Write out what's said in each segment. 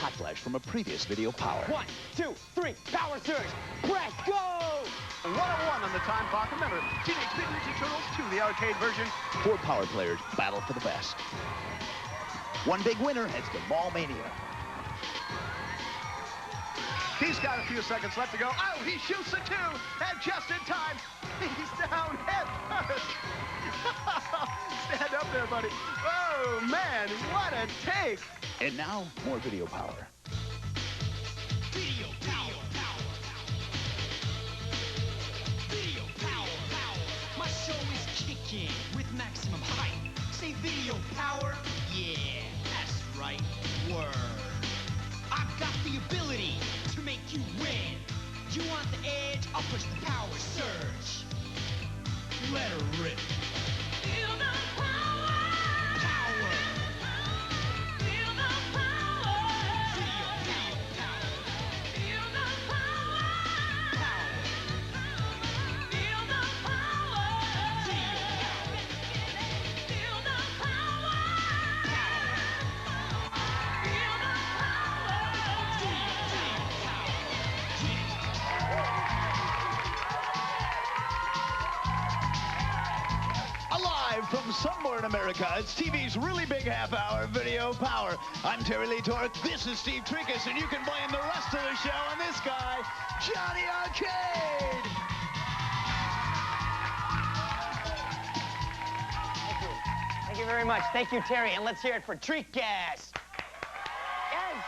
hot flash from a previous video power. 1, 2, 3, power surge. Press go! 101 on the time clock. Remember, Teenage Mutant Ninja Turtles 2, the arcade version. 4 power players battle for the best. One big winner heads to Mall Mania. He's got a few seconds left to go. Oh, he shoots the 2, and just in time, he's down head first. Stand up there, buddy. Oh, man, what a take. And now, more video power. Video power. Video power. My show is kicking with maximum hype. Say video power. Yeah, that's right. Word. I've got the ability to make you win. You want the edge? I'll push the power surge. Let her rip. Feel the power. Power. Feel the power. Video power. Feel the power. Power. Feel the power. Video power. Feel the power. Power. Feel the Alive from somewhere in America, it's TV's really big half-hour video power. I'm Terry Lee Torek, this is Steve Trickus, and you can blame the rest of the show on this guy, Johnny Arcade! Thank you very much. Thank you, Terry. And let's hear it for Treat Gas. Yes.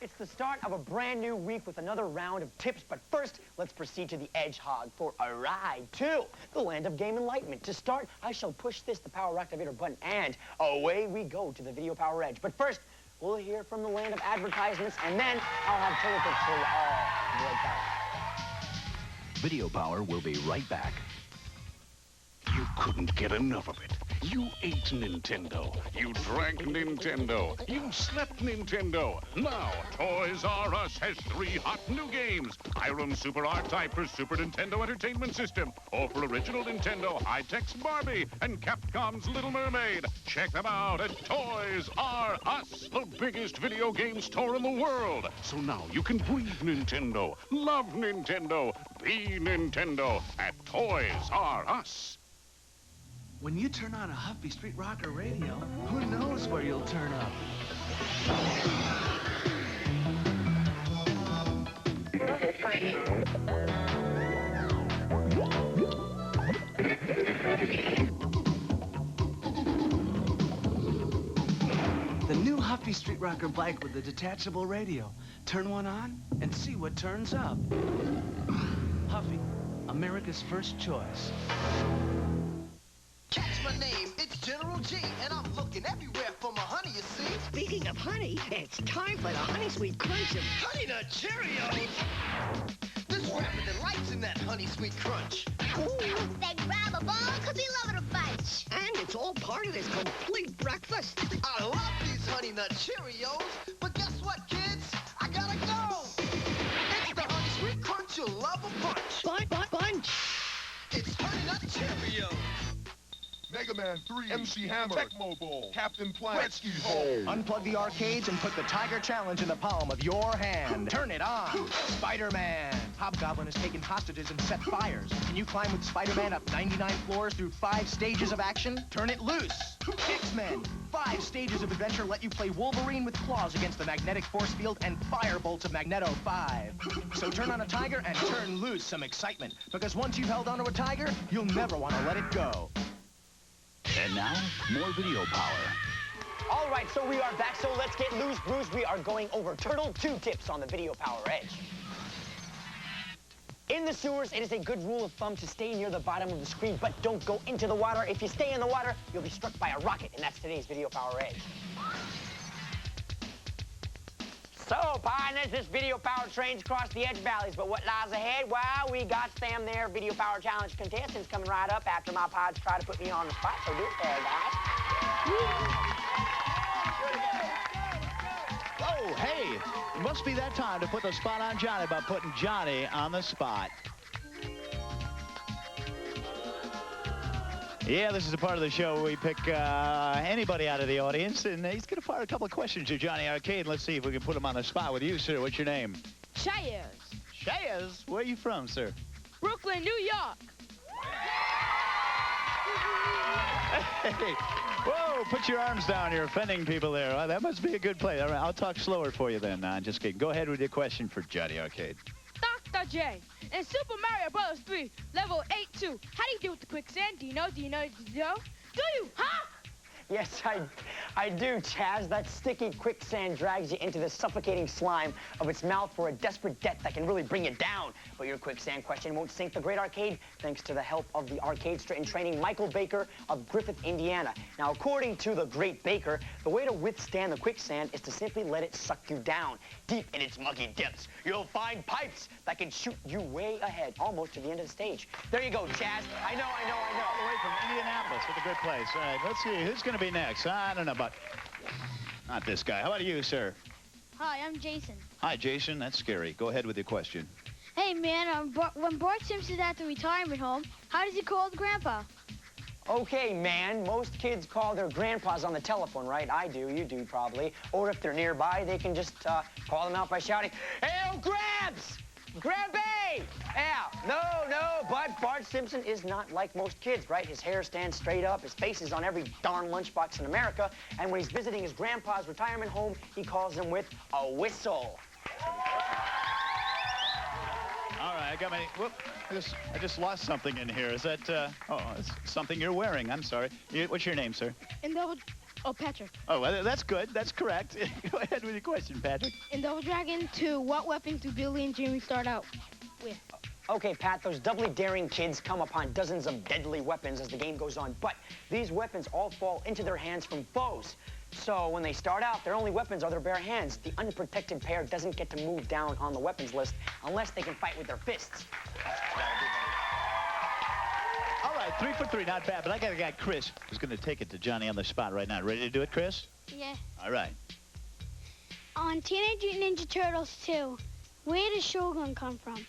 It's the start of a brand new week with another round of tips. But first, let's proceed to the Edge Hog for a ride to the land of game enlightenment. To start, I shall push the power activator button, and away we go to the Video Power Edge. But first, we'll hear from the land of advertisements, and then I'll have turtle tips for you all right back. Video power will be right back. You couldn't get enough of it. You ate Nintendo. You drank Nintendo. You slept Nintendo. Now, Toys R Us has 3 hot new games. Hiram Super R-Type for Super Nintendo Entertainment System, or for original Nintendo, High-Tech's Barbie and Capcom's Little Mermaid. Check them out at Toys R Us, the biggest video game store in the world. So now you can breathe Nintendo, love Nintendo, be Nintendo at Toys R Us. When you turn on a Huffy Street Rocker radio, who knows where you'll turn up? The new Huffy Street Rocker bike with the detachable radio. Turn one on and see what turns up. Huffy, America's first choice. Catch my name, it's General G, and I'm looking everywhere for my honey, you see. Speaking of honey, it's time for the Honey Sweet Crunch of Honey Nut Cheerios! There's rapper delights in that Honey Sweet Crunch. Ooh, They grab a ball because we love it a bunch. and it's all part of this complete breakfast. I love these Honey Nut Cheerios, but guess what, kids? I gotta go! It's the Honey Sweet Crunch you'll love a bunch. Bunch. It's Honey Nut Cheerios. Mega Man 3, MC Hammer, Tecmo Bowl, Captain Planet, Rescue Bowl. Unplug the arcades and put the Tiger Challenge in the palm of your hand. Turn it on. Spider-Man. Hobgoblin has taken hostages and set fires. Can you climb with Spider-Man up 99 floors through 5 stages of action? Turn it loose. X-Men. 5 stages of adventure let you play Wolverine with claws against the magnetic force field and fire bolts of Magneto 5. So turn on a tiger and turn loose some excitement. Because once you've held onto a tiger, you'll never want to let it go. And now, more video power. All right, so we are back, so let's get loose, Bruce. We are going over Turtle 2 tips on the Video Power Edge. In the sewers, it is a good rule of thumb to stay near the bottom of the screen, but don't go into the water. If you stay in the water, you'll be struck by a rocket, and that's today's Video Power Edge. So, partners, this Video Power train's crossed the Edge Valleys, but what lies ahead? Well, we got them there Video Power Challenge contestants coming right up after my pods try to put me on the spot, so do it there, guys. Oh, hey, it must be that time to put the spot on Johnny by putting Johnny on the spot. Yeah, this is the part of the show where we pick anybody out of the audience, and he's going to fire a couple of questions to Johnny Arcade. Let's see if we can put him on the spot with you, sir. What's your name? Chayez. Chayez? Where are you from, sir? Brooklyn, New York. Hey, whoa, put your arms down. You're offending people there. Well, that must be a good play. All right, I'll talk slower for you then. Just kidding. Go ahead with your question for Johnny Arcade. Dr. J, in Super Mario Bros. 3, level 8-2, how do you deal with the quicksand? Do you know? Do you? Do you? Huh? Yes, I do, Chaz. That sticky quicksand drags you into the suffocating slime of its mouth for a desperate death that can really bring you down. But your quicksand question won't sink the Great Arcade thanks to the help of the arcade straight training Michael Baker of Griffith, Indiana. Now, according to the Great Baker, the way to withstand the quicksand is to simply let it suck you down. Deep in its muggy depths, you'll find pipes that can shoot you way ahead, almost to the end of the stage. There you go, Chaz. I know. All the way from Indianapolis with a good place. All right, let's see. Who's going to be next? I don't know, but not this guy. How about you, sir? Hi, I'm Jason. Hi, Jason. That's scary. Go ahead with your question. Hey, man, when Bart Simpson's at the retirement home, how does he call his grandpa? Okay, man, most kids call their grandpas on the telephone, right? I do, you do probably. Or if they're nearby, they can just call them out by shouting, "Hey, Gramps! Grampy!" Yeah, no, but Bart Simpson is not like most kids, right? His hair stands straight up, his face is on every darn lunchbox in America, and when he's visiting his grandpa's retirement home, he calls him with a whistle. All right, I got my, whoop, I just lost something in here. Is that, it's something you're wearing. I'm sorry. What's your name, sir? Patrick. Oh, well, that's good. That's correct. Go ahead with your question, Patrick. In Double Dragon 2, what weapons do Billy and Jimmy start out with? Okay, Pat, those doubly daring kids come upon dozens of deadly weapons as the game goes on, but these weapons all fall into their hands from foes. So when they start out, their only weapons are their bare hands. The unprotected pair doesn't get to move down on the weapons list unless they can fight with their fists. All right, 3 for 3, not bad. But I got a guy, Chris, who's going to take it to Johnny on the spot right now. Ready to do it, Chris? Yeah. All right. On Teenage Mutant Ninja Turtles 2, where does Shogun come from?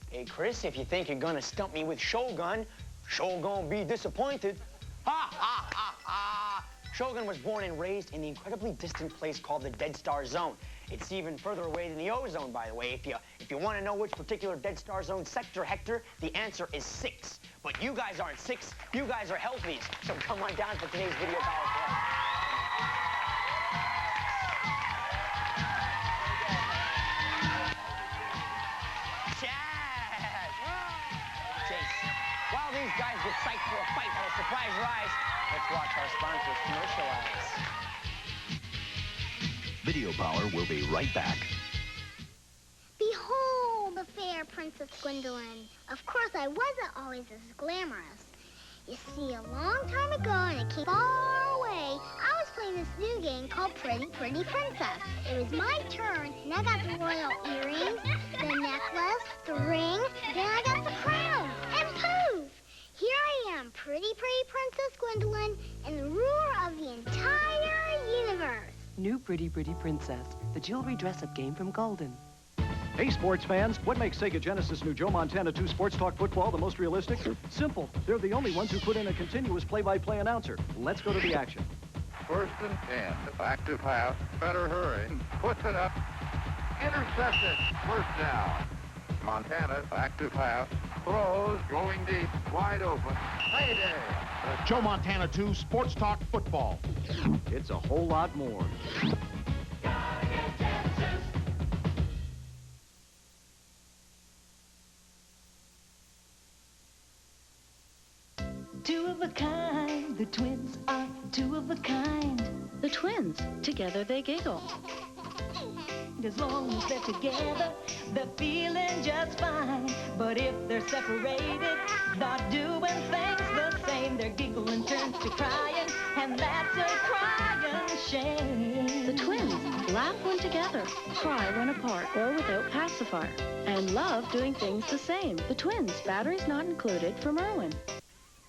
Hey, Chris, if you think you're going to stump me with Shogun, Shogun be disappointed. Ha! Shogun was born and raised in the incredibly distant place called the Dead Star Zone. It's even further away than the ozone, by the way. If you want to know which particular Dead Star Zone sector, Hector, the answer is 6. But you guys aren't 6. You guys are healthies. So come on down for today's video power play. Chase, while these guys get psyched for a fight that'll surprise your eyes, let's watch our sponsors commercialize. Video Power will be right back. Behold the fair Princess Gwendolyn. Of course, I wasn't always as glamorous. You see, a long time ago in a cave far away, I was playing this new game called Pretty Pretty Princess. It was my turn, and I got the royal earrings, the necklace, the ring, then I got the crown, and poof! Here I am, Pretty Pretty Princess Gwendolyn, and the ruler of the entire universe. New Pretty Pretty Princess, the jewelry dress-up game from Golden. Hey, sports fans, what makes Sega Genesis New Joe Montana 2 Sports Talk Football the most realistic? Simple. They're the only ones who put in a continuous play-by-play announcer. Let's go to the action. First and 10. Back to pass. Better hurry. Puts it up. Intercepted. First down. Montana back to pass. Throws. Going deep. Wide open. Payday. Joe Montana 2 Sports Talk Football. It's a whole lot more. Two of a kind, the twins are two of a kind. The twins, together they giggle. As long as they're together, they're feeling just fine. But if they're separated, not doing things the same, their giggling turns to crying, and that's a crying shame. The twins laugh when together, cry when apart or without pacifier, and love doing things the same. The twins, batteries not included, from Irwin.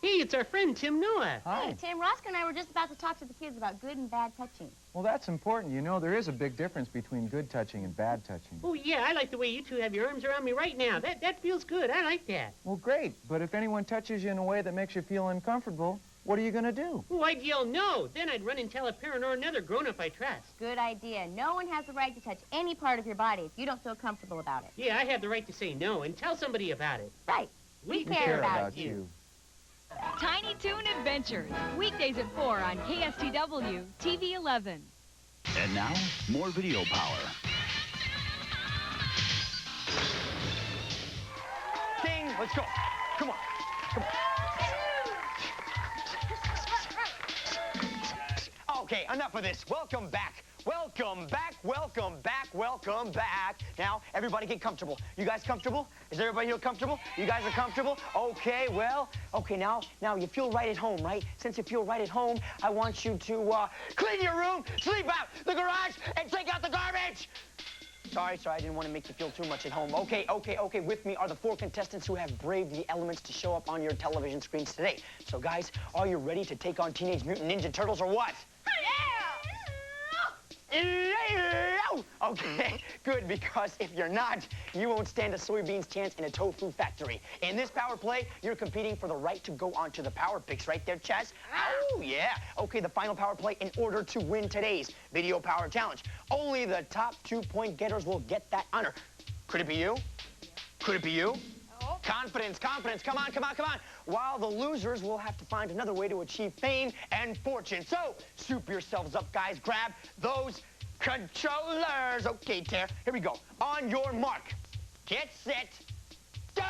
Hey, it's our friend Tim Noah. Hi. Hey, Tim, Roscoe and I were just about to talk to the kids about good and bad touching. Well, that's important. You know, there is a big difference between good touching and bad touching. Oh, yeah, I like the way you two have your arms around me right now. That feels good. I like that. Well, great. But if anyone touches you in a way that makes you feel uncomfortable, what are you going to do? Oh, I'd yell no. Then I'd run and tell a parent or another grown-up I trust. Good idea. No one has the right to touch any part of your body if you don't feel comfortable about it. Yeah, I have the right to say no and tell somebody about it. Right. We care about you. Tiny Toon Adventures, weekdays at 4 on KSTW, TV 11. And now, more video power. Ding, let's go. Come on, come on. Okay, enough of this. Welcome back. Welcome back, welcome back, welcome back. Now, everybody get comfortable. You guys comfortable? Is everybody here comfortable? You guys are comfortable? Okay, well, okay, now you feel right at home, right? Since you feel right at home, I want you to clean your room, sleep out the garage, and take out the garbage. Sorry, I didn't want to make you feel too much at home. Okay, with me are the 4 contestants who have braved the elements to show up on your television screens today. So, guys, are you ready to take on Teenage Mutant Ninja Turtles or what? Okay, good, because if you're not, you won't stand a soybeans chance in a tofu factory. In this power play, you're competing for the right to go onto the power picks, right there, Chaz? Oh, yeah. Okay, the final power play in order to win today's Video Power Challenge. Only the top 2-point getters will get that honor. Could it be you? Could it be you? No. Confidence, confidence. Come on, come on, come on. While the losers will have to find another way to achieve fame and fortune. So, soup yourselves up, guys. Grab those controllers. Okay, Tara, here we go. On your mark, get set, go!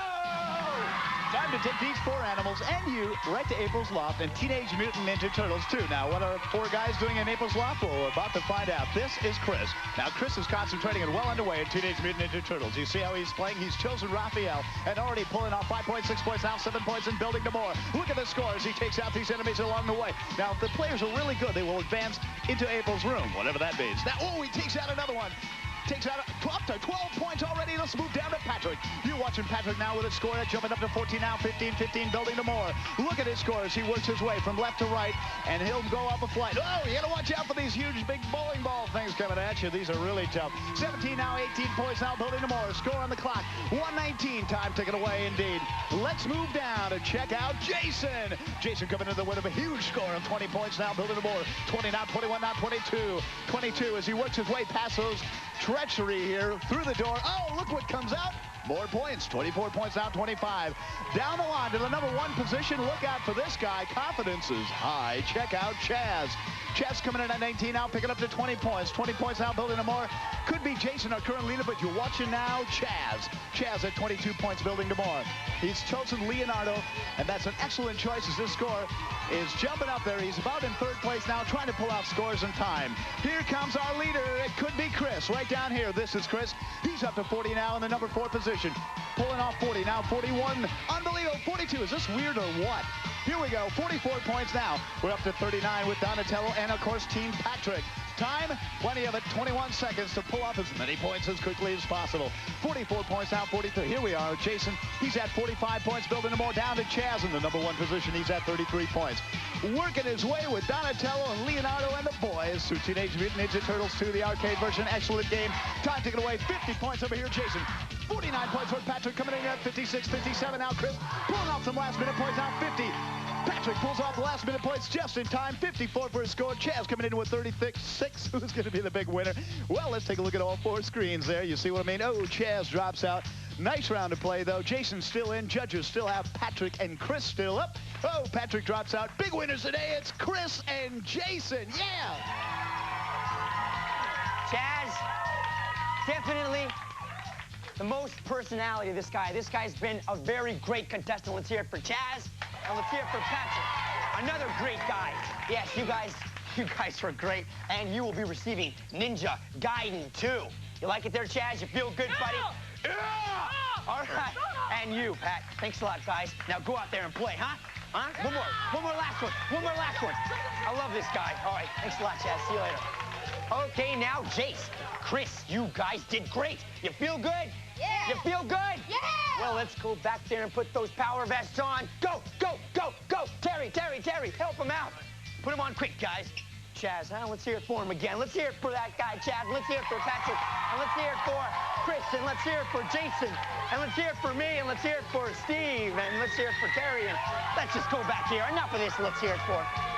Time to take these 4 animals and you right to April's Loft and Teenage Mutant Ninja Turtles 2. Now, what are 4 guys doing in April's Loft? Well, we're about to find out. This is Chris. Now, Chris is concentrating and well underway in Teenage Mutant Ninja Turtles. You see how he's playing? He's chosen Raphael and already pulling off 5 points, 6 points, now 7 points and building to more. Look at the score as he takes out these enemies along the way. Now, if the players are really good, they will advance into April's room, whatever that means. Now, oh, he takes out another one. Takes out up to 12 points already. Let's move down to Patrick. You're watching Patrick now with a score that's jumping up to 14 now, 15, building to more. Look at his score as he works his way from left to right, and he'll go up a flight. Oh, you got to watch out for these huge, big bowling ball things coming at you. These are really tough. 17 now, 18 points now, building to more. Score on the clock, 119. Time ticking away indeed. Let's move down and check out Jason. Jason coming into the win of a huge score of 20 points now, building to more. 20 now, 21 now, 22. 22 as he works his way past those treachery here through the door. Oh, look what comes out. More points. 24 points now, 25. Down the line to the number 1 position. Look out for this guy. Confidence is high. Check out Chaz. Chaz coming in at 19 now, picking up to 20 points. 20 points now, building to more. Could be Jason, our current leader, but you're watching now Chaz. Chaz at 22 points, building to more. He's chosen Leonardo, and that's an excellent choice as this score is jumping up there. He's about in 3rd place now, trying to pull out scores in time. Here comes our leader. It could be Chris right down here. This is Chris. He's up to 40 now in the number 4 position. Pulling off 40, now 41. Unbelievable, 42. Is this weird or what? Here we go, 44 points now. We're up to 39 with Donatello and, of course, Team Patrick. Time, plenty of it, 21 seconds to pull off as many points as quickly as possible. 44 points now, 43. Here we are, Jason. He's at 45 points, building to more. Down to Chaz in the number 1 position. He's at 33 points. Working his way with Donatello and Leonardo and the boys through Teenage Mutant Ninja Turtles 2, the arcade version. Excellent game. Time taken away, 50 points over here, Jason. 49 points for Patrick, coming in at 56, 57 now. Chris pulling off some last-minute points now, 50. Patrick pulls off the last-minute points just in time. 54 for his score. Chaz coming in with 36. Who's going to be the big winner? Well, let's take a look at all 4 screens there. You see what I mean? Oh, Chaz drops out. Nice round to play, though. Jason's still in. Judges still have Patrick and Chris still up. Oh, Patrick drops out. Big winners today. It's Chris and Jason. Yeah! Chaz, definitely the most personality of this guy. This guy's been a very great contestant. Let's hear it for Chaz, and let's hear it for Patrick. Another great guy. Yes, you guys were great, and you will be receiving Ninja Gaiden 2. You like it there, Chaz? You feel good, buddy? Yeah! All right. And you, Pat. Thanks a lot, guys. Now go out there and play, huh? Huh? One more last one. One more last one. I love this guy. All right. Thanks a lot, Chaz. See you later. Okay, now Jace. Chris, you guys did great. You feel good? Yeah. You feel good? Yeah. Well, let's go back there and put those power vests on. Go, go, go, go. Terry, help him out. Put him on quick, guys. Chaz, huh? Let's hear it for him again. Let's hear it for that guy, Chaz. Let's hear it for Patrick. And let's hear it for Chris. And let's hear it for Jason. And let's hear it for me. And let's hear it for Steve. And let's hear it for Terry. And let's just go back here. Enough of this. Let's hear it for